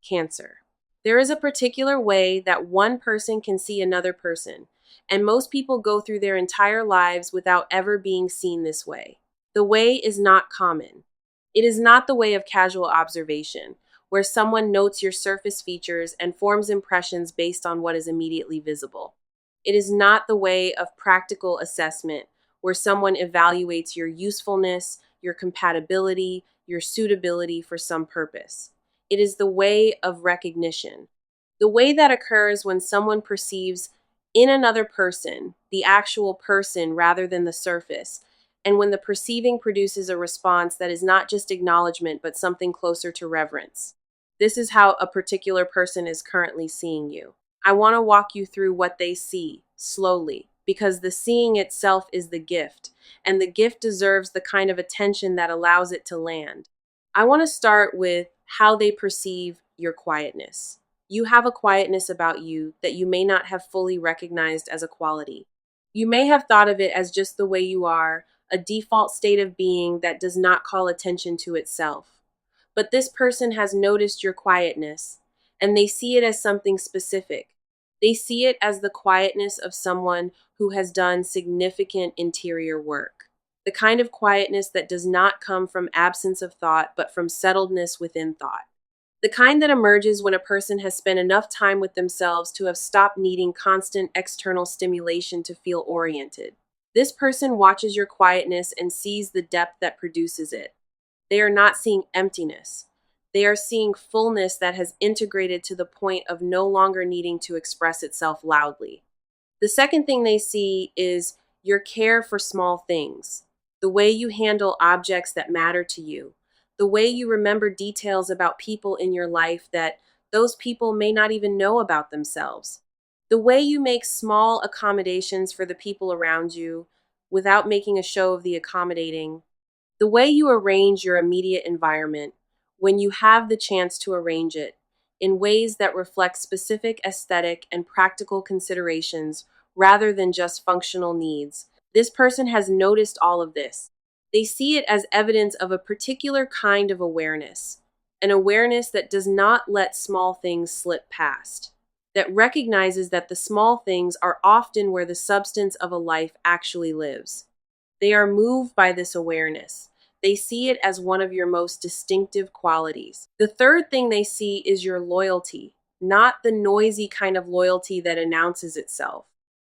Cancer. There is a particular way that one person can see another person, and most people go through their entire lives without ever being seen this way. The way is not common. It is not the way of casual observation, where someone notes your surface features and forms impressions based on what is immediately visible. It is not the way of practical assessment, where someone evaluates your usefulness, your compatibility, your suitability for some purpose. It is the way of recognition. The way that occurs when someone perceives in another person the actual person rather than the surface, and when the perceiving produces a response that is not just acknowledgement but something closer to reverence. This is how a particular person is currently seeing you. I want to walk you through what they see, slowly, because the seeing itself is the gift, and the gift deserves the kind of attention that allows it to land. I want to start with how they perceive your quietness. You have a quietness about you that you may not have fully recognized as a quality. You may have thought of it as just the way you are, a default state of being that does not call attention to itself. But this person has noticed your quietness, and they see it as something specific. They see it as the quietness of someone who has done significant interior work. The kind of quietness that does not come from absence of thought, but from settledness within thought. The kind that emerges when a person has spent enough time with themselves to have stopped needing constant external stimulation to feel oriented. This person watches your quietness and sees the depth that produces it. They are not seeing emptiness. They are seeing fullness that has integrated to the point of no longer needing to express itself loudly. The second thing they see is your care for small things, the way you handle objects that matter to you, the way you remember details about people in your life that those people may not even know about themselves, the way you make small accommodations for the people around you without making a show of the accommodating, the way you arrange your immediate environment when you have the chance to arrange it in ways that reflect specific aesthetic and practical considerations rather than just functional needs. This person has noticed all of this. They see it as evidence of a particular kind of awareness, an awareness that does not let small things slip past, that recognizes that the small things are often where the substance of a life actually lives. They are moved by this awareness. They see it as one of your most distinctive qualities. The third thing they see is your loyalty, not the noisy kind of loyalty that announces itself.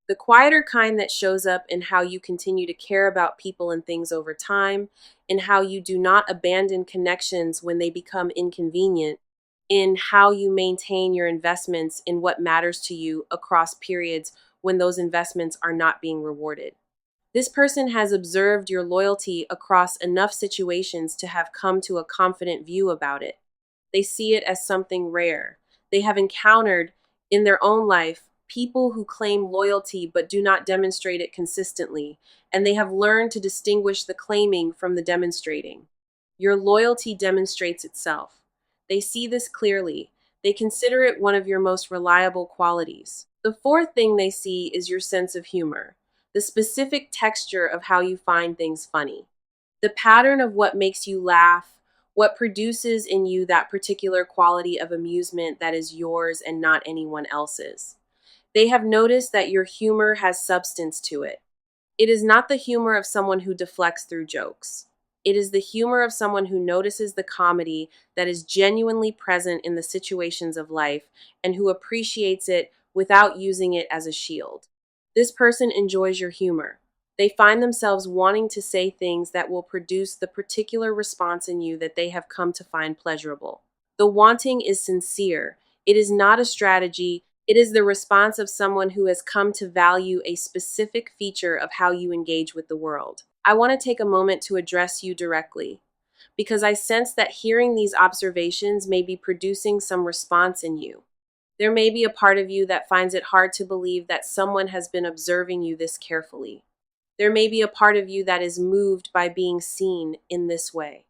The quieter kind that shows up in how you continue to care about people and things over time, in how you do not abandon connections when they become inconvenient, in how you maintain your investments in what matters to you across periods when those investments are not being rewarded. This person has observed your loyalty across enough situations to have come to a confident view about it. They see it as something rare. They have encountered in their own life people who claim loyalty but do not demonstrate it consistently, and they have learned to distinguish the claiming from the demonstrating. Your loyalty demonstrates itself. They see this clearly. They consider it one of your most reliable qualities. The fourth thing they see is your sense of humor, the specific texture of how you find things funny, the pattern of what makes you laugh, what produces in you that particular quality of amusement that is yours and not anyone else's. They have noticed that your humor has substance to it. It is not the humor of someone who deflects through jokes. It is the humor of someone who notices the comedy that is genuinely present in the situations of life and who appreciates it without using it as a shield. This person enjoys your humor. They find themselves wanting to say things that will produce the particular response in you that they have come to find pleasurable. The wanting is sincere. It is not a strategy. It is the response of someone who has come to value a specific feature of how you engage with the world. I want to take a moment to address you directly, because I sense that hearing these observations may be producing some response in you. There may be a part of you that finds it hard to believe that someone has been observing you this carefully. There may be a part of you that is moved by being seen in this way.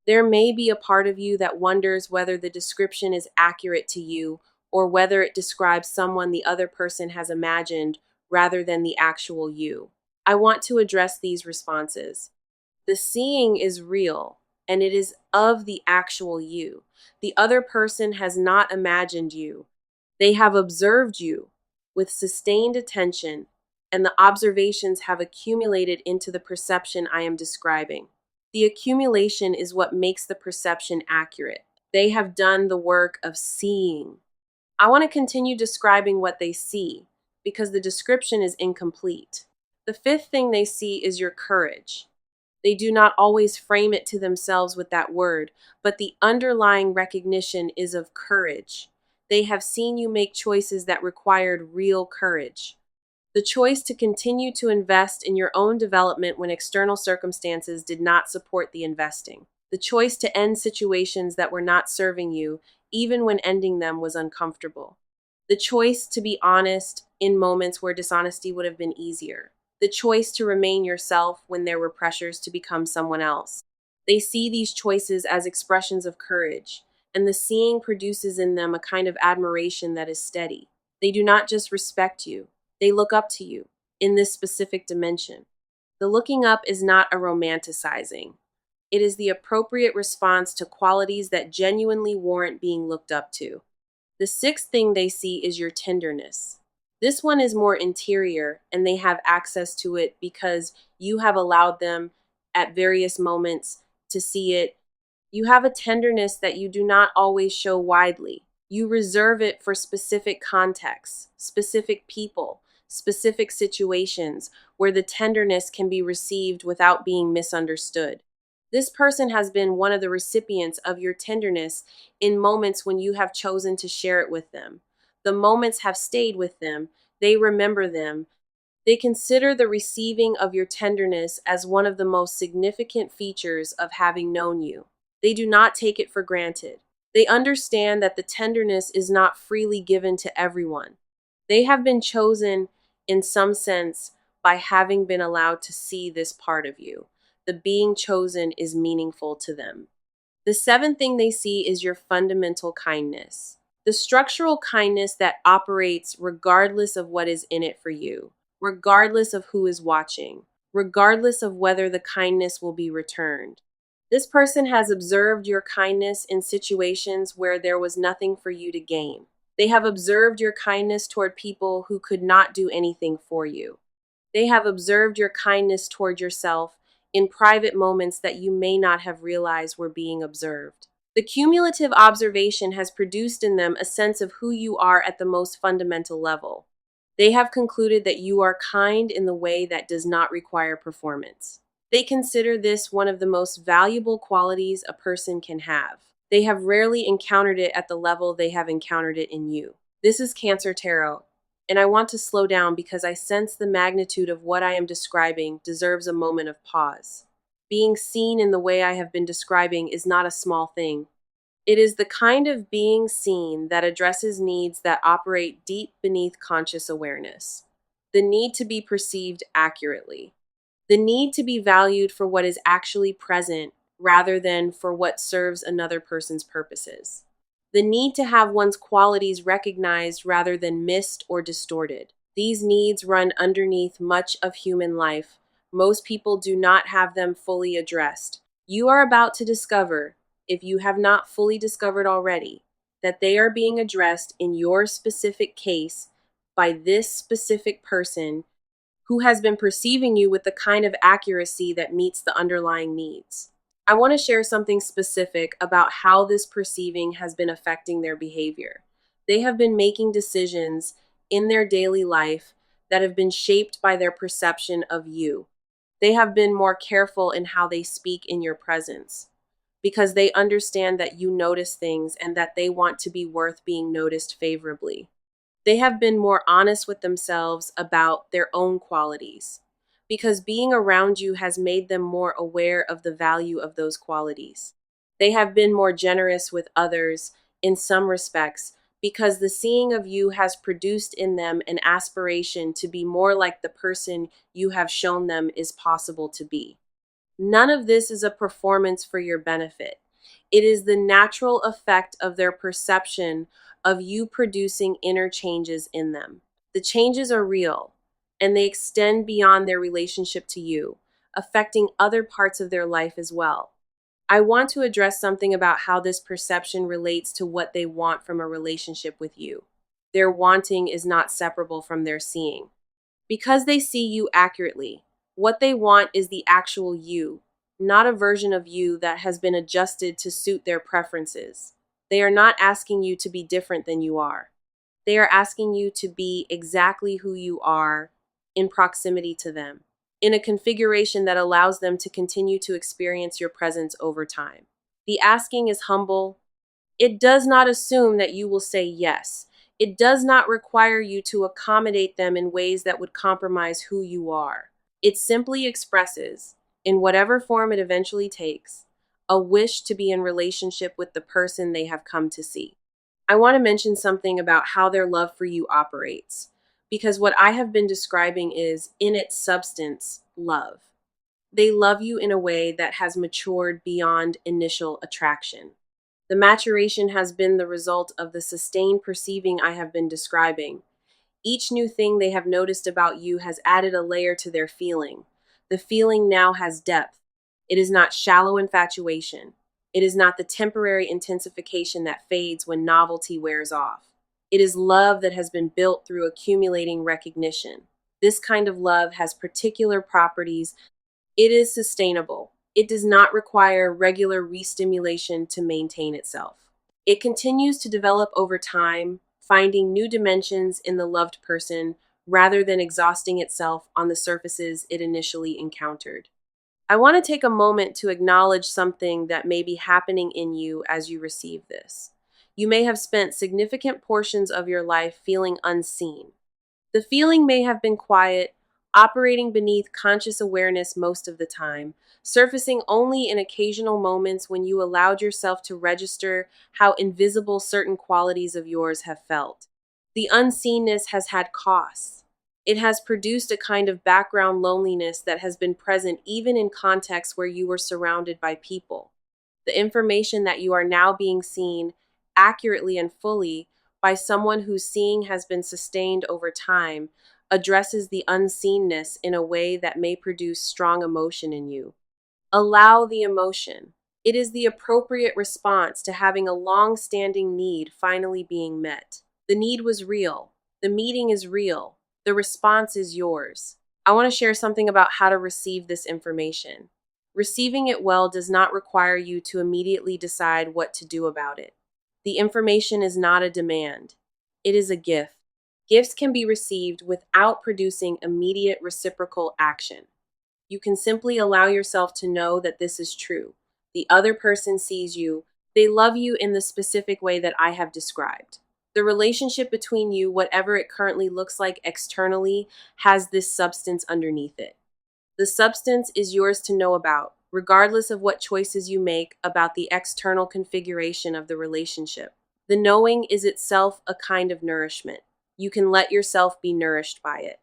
There may be a part of you that wonders whether the description is accurate to you or whether it describes someone the other person has imagined rather than the actual you. I want to address these responses. The seeing is real. and it is of the actual you. The other person has not imagined you. They have observed you with sustained attention, and the observations have accumulated into the perception I am describing. The accumulation is what makes the perception accurate. They have done the work of seeing. I want to continue describing what they see because the description is incomplete. The fifth thing they see is your courage. They do not always frame it to themselves with that word, but the underlying recognition is of courage. They have seen you make choices that required real courage. The choice to continue to invest in your own development when external circumstances did not support the investing. The choice to end situations that were not serving you, even when ending them was uncomfortable. The choice to be honest in moments where dishonesty would have been easier. The choice to remain yourself when there were pressures to become someone else. They see these choices as expressions of courage, and the seeing produces in them a kind of admiration that is steady. They do not just respect you, they look up to you in this specific dimension. The looking up is not a romanticizing. It is the appropriate response to qualities that genuinely warrant being looked up to. The sixth thing they see is your tenderness. This one is more interior, and they have access to it because you have allowed them at various moments to see it. You have a tenderness that you do not always show widely. You reserve it for specific contexts, specific people, specific situations where the tenderness can be received without being misunderstood. This person has been one of the recipients of your tenderness in moments when you have chosen to share it with them. The moments have stayed with them. They remember them. They consider the receiving of your tenderness as one of the most significant features of having known you. They do not take it for granted. They understand that the tenderness is not freely given to everyone. They have been chosen, in some sense, by having been allowed to see this part of you. The being chosen is meaningful to them. The seventh thing they see is your fundamental kindness. The structural kindness that operates regardless of what is in it for you, regardless of who is watching, regardless of whether the kindness will be returned. This person has observed your kindness in situations where there was nothing for you to gain. They have observed your kindness toward people who could not do anything for you. They have observed your kindness toward yourself in private moments that you may not have realized were being observed. The cumulative observation has produced in them a sense of who you are at the most fundamental level. They have concluded that you are kind in the way that does not require performance. They consider this one of the most valuable qualities a person can have. They have rarely encountered it at the level they have encountered it in you. This is Cancer Tarot, and I want to slow down because I sense the magnitude of what I am describing deserves a moment of pause. Being seen in the way I have been describing is not a small thing. It is the kind of being seen that addresses needs that operate deep beneath conscious awareness. The need to be perceived accurately. The need to be valued for what is actually present rather than for what serves another person's purposes. The need to have one's qualities recognized rather than missed or distorted. These needs run underneath much of human life. Most people do not have them fully addressed. You are about to discover, if you have not fully discovered already, that they are being addressed in your specific case by this specific person who has been perceiving you with the kind of accuracy that meets the underlying needs. I want to share something specific about how this perceiving has been affecting their behavior. They have been making decisions in their daily life that have been shaped by their perception of you. They have been more careful in how they speak in your presence because they understand that you notice things and that they want to be worth being noticed favorably. They have been more honest with themselves about their own qualities because being around you has made them more aware of the value of those qualities. They have been more generous with others in some respects because the seeing of you has produced in them an aspiration to be more like the person you have shown them is possible to be. None of this is a performance for your benefit. It is the natural effect of their perception of you producing inner changes in them. The changes are real, and they extend beyond their relationship to you, affecting other parts of their life as well. I want to address something about how this perception relates to what they want from a relationship with you. Their wanting is not separable from their seeing. Because they see you accurately, what they want is the actual you, not a version of you that has been adjusted to suit their preferences. They are not asking you to be different than you are. They are asking you to be exactly who you are in proximity to them, in a configuration that allows them to continue to experience your presence over time. The asking is humble. It does not assume that you will say yes. It does not require you to accommodate them in ways that would compromise who you are. It simply expresses, in whatever form it eventually takes, a wish to be in relationship with the person they have come to see. I want to mention something about how their love for you operates, because what I have been describing is, in its substance, love. They love you in a way that has matured beyond initial attraction. The maturation has been the result of the sustained perceiving I have been describing. Each new thing they have noticed about you has added a layer to their feeling. The feeling now has depth. It is not shallow infatuation. It is not the temporary intensification that fades when novelty wears off. It is love that has been built through accumulating recognition. This kind of love has particular properties. It is sustainable. It does not require regular restimulation to maintain itself. It continues to develop over time, finding new dimensions in the loved person rather than exhausting itself on the surfaces it initially encountered. I want to take a moment to acknowledge something that may be happening in you as you receive this. You may have spent significant portions of your life feeling unseen. The feeling may have been quiet, operating beneath conscious awareness most of the time, surfacing only in occasional moments when you allowed yourself to register how invisible certain qualities of yours have felt. The unseenness has had costs. It has produced a kind of background loneliness that has been present even in contexts where you were surrounded by people. The information that you are now being seen accurately and fully by someone whose seeing has been sustained over time addresses the unseenness in a way that may produce strong emotion in you. Allow the emotion. It is the appropriate response to having a long standing need finally being met. The need was real. The meeting is real. The response is yours. I want to share something about how to receive this information. Receiving it well does not require you to immediately decide what to do about it. The information is not a demand. It is a gift. Gifts can be received without producing immediate reciprocal action. You can simply allow yourself to know that this is true. The other person sees you. They love you in the specific way that I have described. The relationship between you, whatever it currently looks like externally, has this substance underneath it. The substance is yours to know about, regardless of what choices you make about the external configuration of the relationship. The knowing is itself a kind of nourishment. You can let yourself be nourished by it.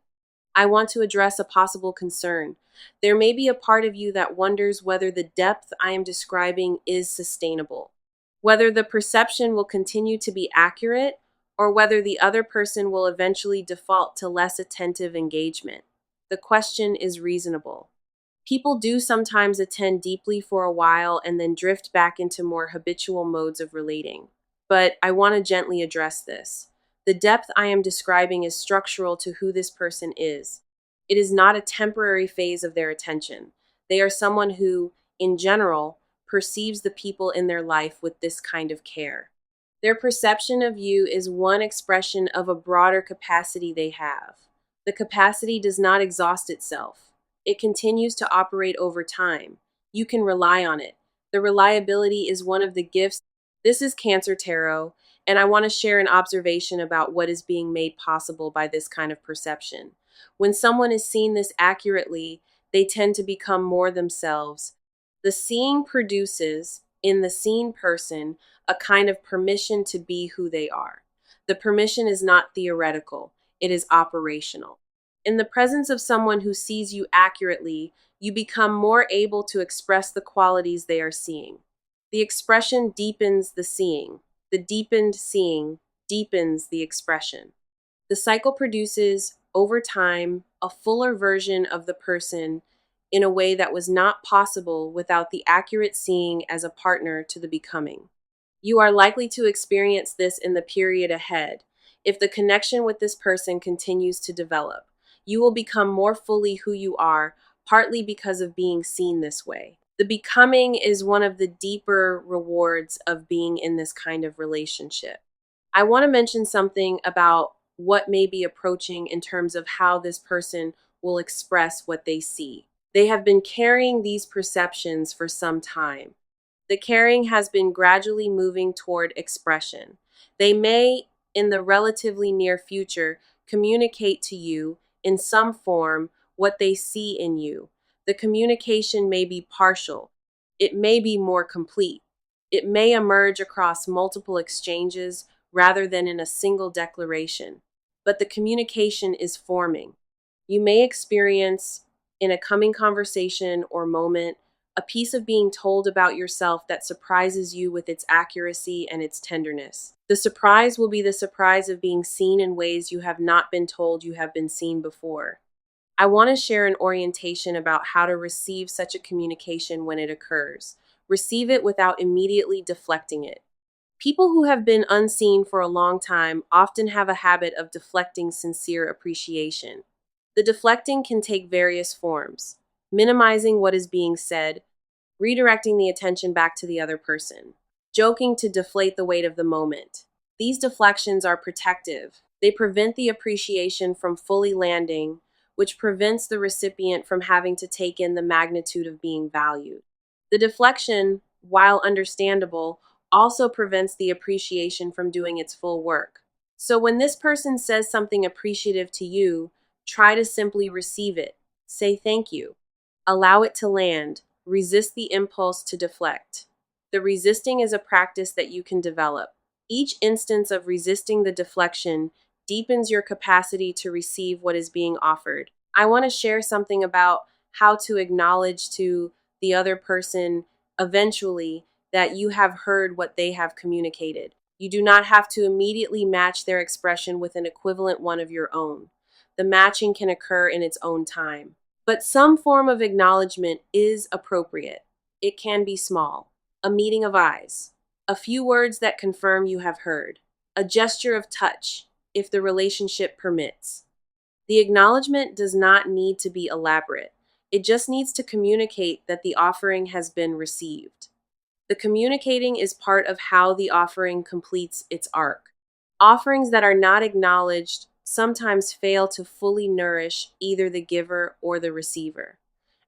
I want to address a possible concern. There may be a part of you that wonders whether the depth I am describing is sustainable, whether the perception will continue to be accurate, or whether the other person will eventually default to less attentive engagement. The question is reasonable. People do sometimes attend deeply for a while and then drift back into more habitual modes of relating. But I want to gently address this. The depth I am describing is structural to who this person is. It is not a temporary phase of their attention. They are someone who, in general, perceives the people in their life with this kind of care. Their perception of you is one expression of a broader capacity they have. The capacity does not exhaust itself. It continues to operate over time. You can rely on it. The reliability is one of the gifts. This is Cancer Tarot, and I want to share an observation about what is being made possible by this kind of perception. When someone is seen this accurately, they tend to become more themselves. The seeing produces, in the seen person, a kind of permission to be who they are. The permission is not theoretical, it is operational. In the presence of someone who sees you accurately, you become more able to express the qualities they are seeing. The expression deepens the seeing. The deepened seeing deepens the expression. The cycle produces, over time, a fuller version of the person in a way that was not possible without the accurate seeing as a partner to the becoming. You are likely to experience this in the period ahead. If the connection with this person continues to develop, you will become more fully who you are, partly because of being seen this way. The becoming is one of the deeper rewards of being in this kind of relationship. I want to mention something about what may be approaching in terms of how this person will express what they see. They have been carrying these perceptions for some time. The caring has been gradually moving toward expression. They may, in the relatively near future, communicate to you in some form what they see in you. The communication may be partial. It may be more complete. It may emerge across multiple exchanges rather than in a single declaration. But the communication is forming. You may experience, in a coming conversation or moment, a piece of being told about yourself that surprises you with its accuracy and its tenderness. The surprise will be the surprise of being seen in ways you have not been told you have been seen before. I want to share an orientation about how to receive such a communication when it occurs. Receive it without immediately deflecting it. People who have been unseen for a long time often have a habit of deflecting sincere appreciation. The deflecting can take various forms: minimizing what is being said, redirecting the attention back to the other person, joking to deflate the weight of the moment. These deflections are protective. They prevent the appreciation from fully landing, which prevents the recipient from having to take in the magnitude of being valued. The deflection, while understandable, also prevents the appreciation from doing its full work. So when this person says something appreciative to you, try to simply receive it. Say thank you. Allow it to land. Resist the impulse to deflect. The resisting is a practice that you can develop. Each instance of resisting the deflection deepens your capacity to receive what is being offered. I want to share something about how to acknowledge to the other person eventually that you have heard what they have communicated. You do not have to immediately match their expression with an equivalent one of your own. The matching can occur in its own time. But some form of acknowledgement is appropriate. It can be small: a meeting of eyes, a few words that confirm you have heard, a gesture of touch, if the relationship permits. The acknowledgement does not need to be elaborate. It just needs to communicate that the offering has been received. The communicating is part of how the offering completes its arc. Offerings that are not acknowledged sometimes fail to fully nourish either the giver or the receiver.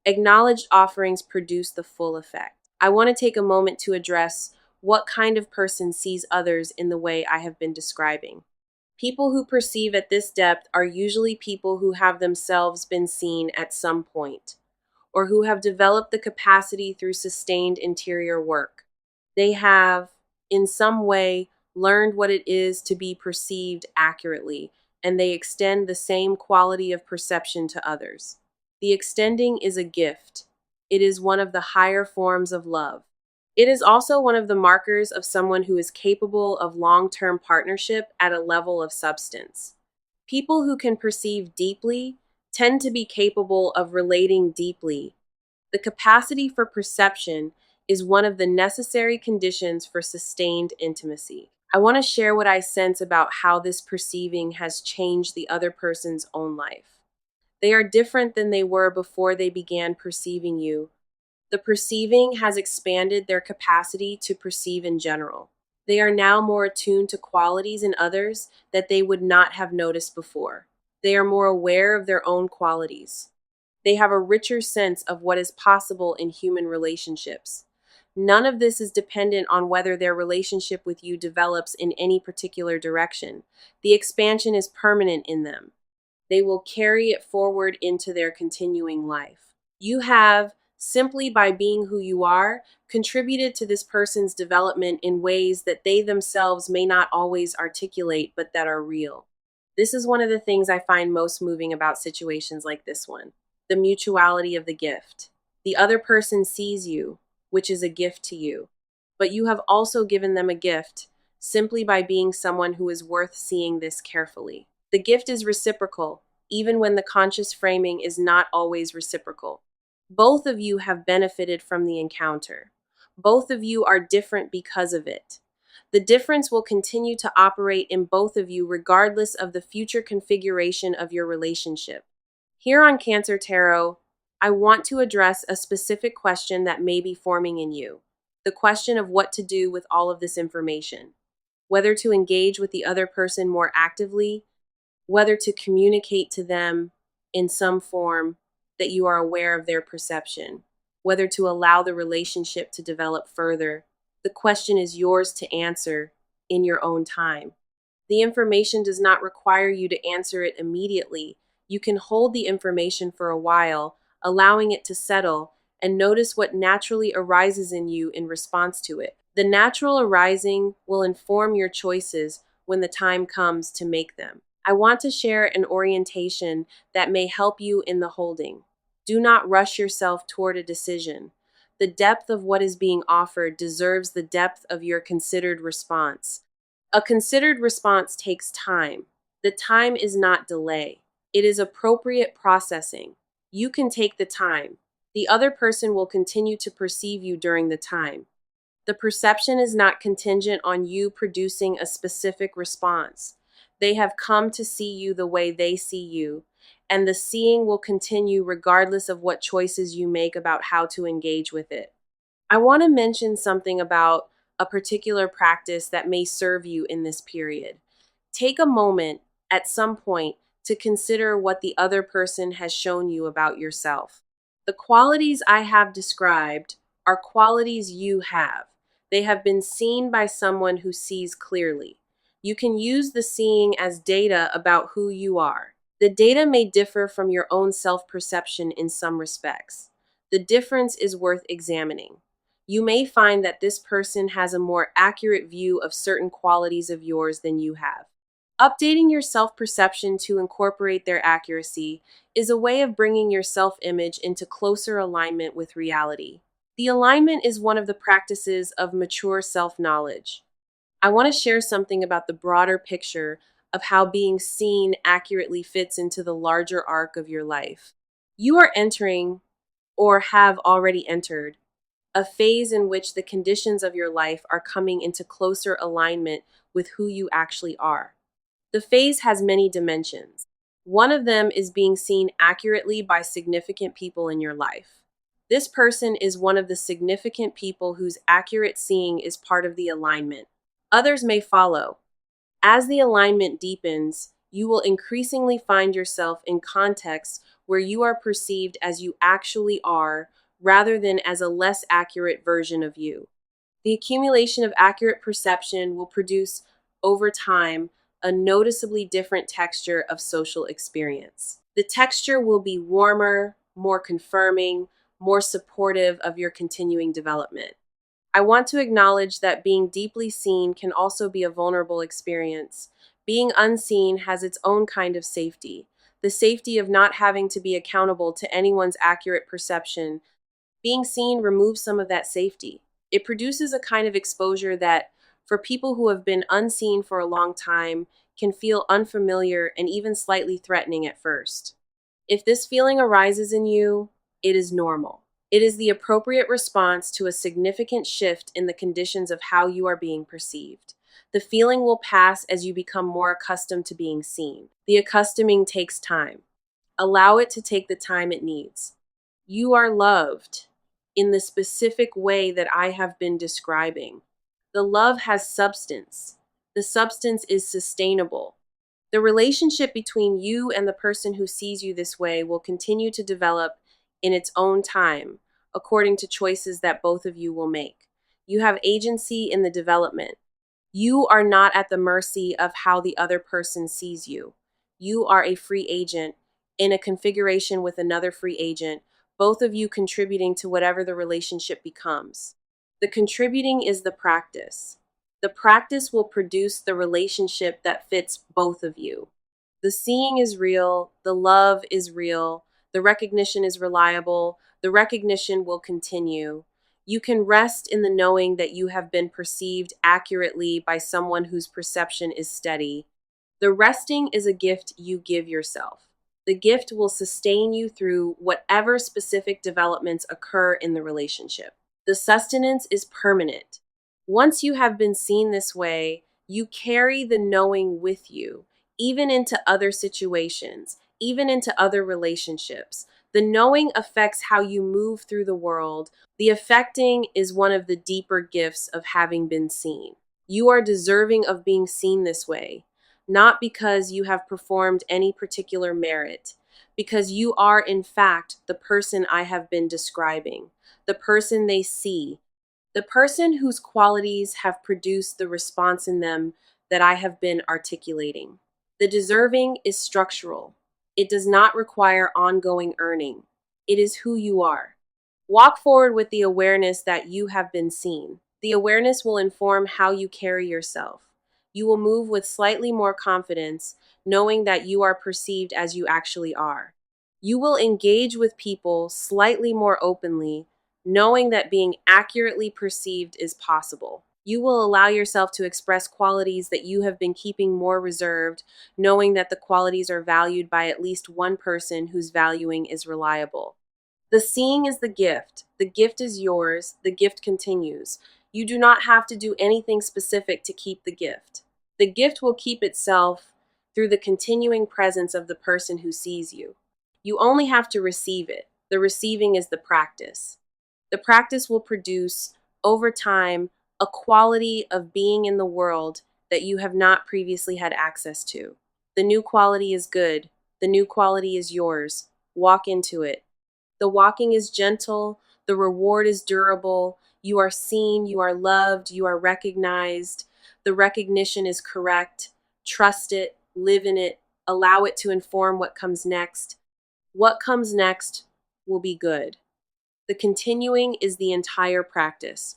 Acknowledged offerings produce the full effect. I want to take a moment to address what kind of person sees others in the way I have been describing. People who perceive at this depth are usually people who have themselves been seen at some point, or who have developed the capacity through sustained interior work. They have, in some way, learned what it is to be perceived accurately, and they extend the same quality of perception to others. The extending is a gift. It is one of the higher forms of love. It is also one of the markers of someone who is capable of long-term partnership at a level of substance. People who can perceive deeply tend to be capable of relating deeply. The capacity for perception is one of the necessary conditions for sustained intimacy. I want to share what I sense about how this perceiving has changed the other person's own life. They are different than they were before they began perceiving you. The perceiving has expanded their capacity to perceive in general. They are now more attuned to qualities in others that they would not have noticed before. They are more aware of their own qualities. They have a richer sense of what is possible in human relationships. None of this is dependent on whether their relationship with you develops in any particular direction. The expansion is permanent in them. They will carry it forward into their continuing life. You have, simply by being who you are, contributed to this person's development in ways that they themselves may not always articulate, but that are real. This is one of the things I find most moving about situations like this one: the mutuality of the gift. The other person sees you, which is a gift to you, but you have also given them a gift simply by being someone who is worth seeing this carefully. The gift is reciprocal, even when the conscious framing is not always reciprocal. Both of you have benefited from the encounter. Both of you are different because of it. The difference will continue to operate in both of you regardless of the future configuration of your relationship. Here on Cancer Tarot, I want to address a specific question that may be forming in you. The question of what to do with all of this information. Whether to engage with the other person more actively, whether to communicate to them in some form that you are aware of their perception, whether to allow the relationship to develop further. The question is yours to answer in your own time. The information does not require you to answer it immediately. You can hold the information for a while, allowing it to settle, and notice what naturally arises in you in response to it. The natural arising will inform your choices when the time comes to make them. I want to share an orientation that may help you in the holding. Do not rush yourself toward a decision. The depth of what is being offered deserves the depth of your considered response. A considered response takes time. The time is not delay. It is appropriate processing. You can take the time. The other person will continue to perceive you during the time. The perception is not contingent on you producing a specific response. They have come to see you the way they see you, and the seeing will continue regardless of what choices you make about how to engage with it. I want to mention something about a particular practice that may serve you in this period. Take a moment at some point to consider what the other person has shown you about yourself. The qualities I have described are qualities you have. They have been seen by someone who sees clearly. You can use the seeing as data about who you are. The data may differ from your own self-perception in some respects. The difference is worth examining. You may find that this person has a more accurate view of certain qualities of yours than you have. Updating your self-perception to incorporate their accuracy is a way of bringing your self-image into closer alignment with reality. The alignment is one of the practices of mature self-knowledge. I want to share something about the broader picture of how being seen accurately fits into the larger arc of your life. You are entering, or have already entered, a phase in which the conditions of your life are coming into closer alignment with who you actually are. The phase has many dimensions. One of them is being seen accurately by significant people in your life. This person is one of the significant people whose accurate seeing is part of the alignment. Others may follow. As the alignment deepens, you will increasingly find yourself in contexts where you are perceived as you actually are, rather than as a less accurate version of you. The accumulation of accurate perception will produce, over time, a noticeably different texture of social experience. The texture will be warmer, more confirming, more supportive of your continuing development. I want to acknowledge that being deeply seen can also be a vulnerable experience. Being unseen has its own kind of safety, the safety of not having to be accountable to anyone's accurate perception. Being seen removes some of that safety. It produces a kind of exposure that, for people who have been unseen for a long time, can feel unfamiliar and even slightly threatening at first. If this feeling arises in you, it is normal. It is the appropriate response to a significant shift in the conditions of how you are being perceived. The feeling will pass as you become more accustomed to being seen. The accustoming takes time. Allow it to take the time it needs. You are loved in the specific way that I have been describing. The love has substance. The substance is sustainable. The relationship between you and the person who sees you this way will continue to develop in its own time, according to choices that both of you will make. You have agency in the development. You are not at the mercy of how the other person sees you. You are a free agent in a configuration with another free agent, both of you contributing to whatever the relationship becomes. The contributing is the practice. The practice will produce the relationship that fits both of you. The seeing is real, the love is real, the recognition is reliable, the recognition will continue. You can rest in the knowing that you have been perceived accurately by someone whose perception is steady. The resting is a gift you give yourself. The gift will sustain you through whatever specific developments occur in the relationship. The sustenance is permanent. Once you have been seen this way, you carry the knowing with you, even into other situations, even into other relationships. The knowing affects how you move through the world. The affecting is one of the deeper gifts of having been seen. You are deserving of being seen this way, not because you have performed any particular merit, because you are, in fact, the person I have been describing, the person they see, the person whose qualities have produced the response in them that I have been articulating. The deserving is structural. It does not require ongoing earning. It is who you are. Walk forward with the awareness that you have been seen. The awareness will inform how you carry yourself. You will move with slightly more confidence, knowing that you are perceived as you actually are. You will engage with people slightly more openly, knowing that being accurately perceived is possible. You will allow yourself to express qualities that you have been keeping more reserved, knowing that the qualities are valued by at least one person whose valuing is reliable. The seeing is the gift. The gift is yours. The gift continues. You do not have to do anything specific to keep the gift. The gift will keep itself through the continuing presence of the person who sees you. You only have to receive it. The receiving is the practice. The practice will produce, over time, a quality of being in the world that you have not previously had access to. The new quality is good. The new quality is yours. Walk into it. The walking is gentle, the reward is durable, you are seen, you are loved, you are recognized, the recognition is correct. Trust it, live in it, allow it to inform what comes next. What comes next will be good. The continuing is the entire practice.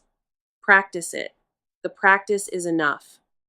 Practice it. The practice is enough.